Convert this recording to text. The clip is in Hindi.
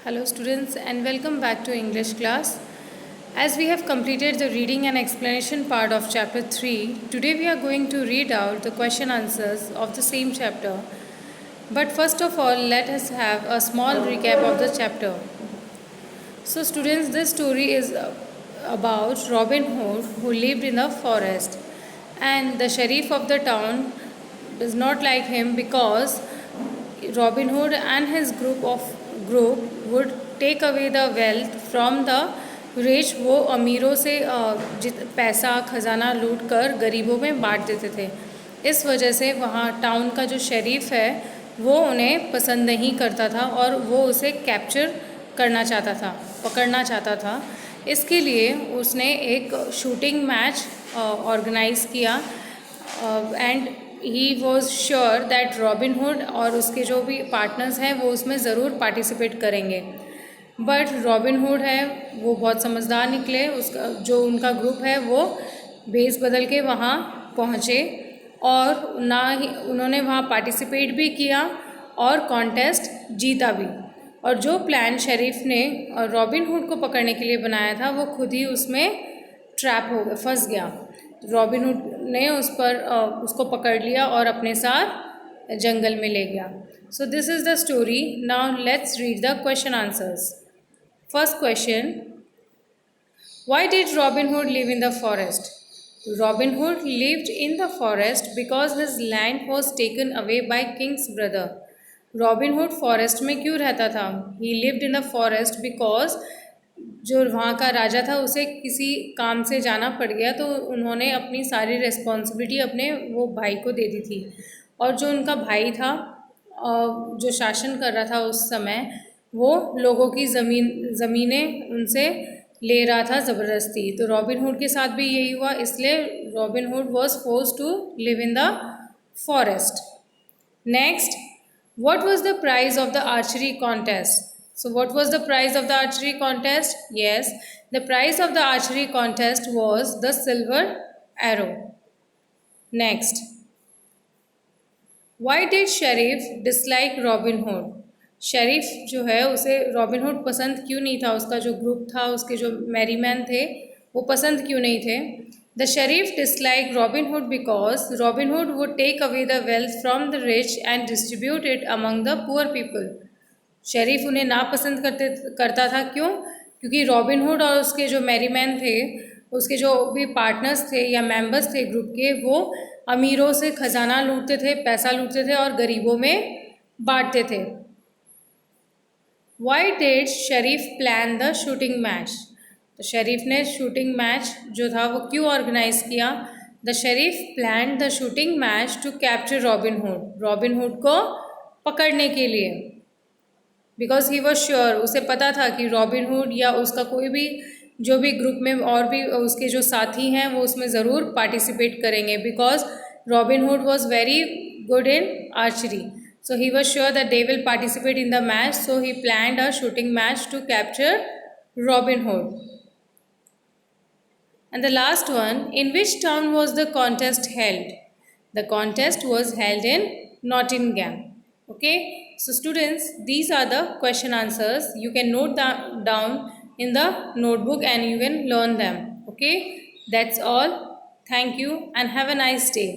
Hello students and welcome back to English class. As we have completed the reading and explanation part of chapter 3, today we are going to read out the question answers of the same chapter. But first of all, let us have a small recap of the chapter. So students, this story is about Robin Hood who lived in the forest, and the sheriff of the town does not like him because Robin Hood and his group would take away the wealth from the rich. वो अमीरों से पैसा खजाना लूट कर गरीबों में बांट देते थे. इस वजह से वहाँ टाउन का जो शरीफ है वो उन्हें पसंद नहीं करता था और वो उसे कैप्चर करना चाहता था, पकड़ना चाहता था. इसके लिए उसने एक शूटिंग मैच ऑर्गेनाइज़ किया and he was sure that robin hood और उसके जो भी पार्टनर्स हैं वो उसमें ज़रूर पार्टिसिपेट करेंगे. बट रॉबिन हुड है वो बहुत समझदार निकले. उसका जो उनका ग्रुप है वो भेस बदल के वहाँ पहुँचे और ना ही उन्होंने वहाँ पार्टिसिपेट भी किया और कॉन्टेस्ट जीता भी. और जो प्लान शरीफ ने रॉबिन हुड को पकड़ने के लिए बनाया था वो खुद ही उसमें फंस गया. रॉबिन हुड ने उसको पकड़ लिया और अपने साथ जंगल में ले गया. So this is the story. Now let's read the question answers. First question, why did robin hood live in the forest? Robin hood lived in the forest because his land was taken away by Kings brother. Robin hood forest में क्यों रहता था? ही lived in the forest because जो वहाँ का राजा था उसे किसी काम से जाना पड़ गया तो उन्होंने अपनी सारी रिस्पॉन्सिबिलिटी अपने वो भाई को दे दी थी. और जो उनका भाई था जो शासन कर रहा था उस समय, वो लोगों की ज़मीनें उनसे ले रहा था ज़बरदस्ती. तो रॉबिन हुड के साथ भी यही हुआ, इसलिए Robin Hood was forced to live in the forest. Next, what was the prize of the archery contest? So what was the prize of the archery contest? Yes, the prize of the archery contest was the silver arrow. Next, why did sheriff dislike Robin Hood? शरीफ जो है उसे रॉबिन हुड पसंद क्यों नहीं था? उसका जो ग्रुप था, उसके जो मैरीमैन थे वो पसंद क्यों नहीं थे? The sheriff disliked Robin Hood because Robin Hood would take away the wealth from the rich and distribute it among the poor people. शरीफ उन्हें नापसंद करता था. क्यों? क्योंकि रॉबिन हुड और उसके जो मैरीमैन थे, उसके जो भी पार्टनर्स थे या मेंबर्स थे ग्रुप के, वो अमीरों से खजाना लूटते थे, पैसा लूटते थे और गरीबों में बांटते थे. Why did Sharif plan the shooting match? तो शरीफ ने शूटिंग मैच जो था वो क्यों ऑर्गेनाइज किया? The sheriff plan the shooting match to capture Robin Hood. Robin Hood को पकड़ने के लिए. बिकॉज ही वॉज श्योर, उसे पता था कि रॉबिन हुड या उसका कोई भी जो भी ग्रुप में और भी उसके जो साथी हैं वो उसमें ज़रूर पार्टिसिपेट करेंगे. Because robin Hood was very good in archery. So he was sure that they will participate in the match, so he planned a shooting match to capture Robin Hood. And the last one, in which town was the contest held? The contest was held in Nottingham. Okay, so students, these are the question answers. You can note them down in the notebook and you can learn them. Okay, that's all. Thank you and have a nice day.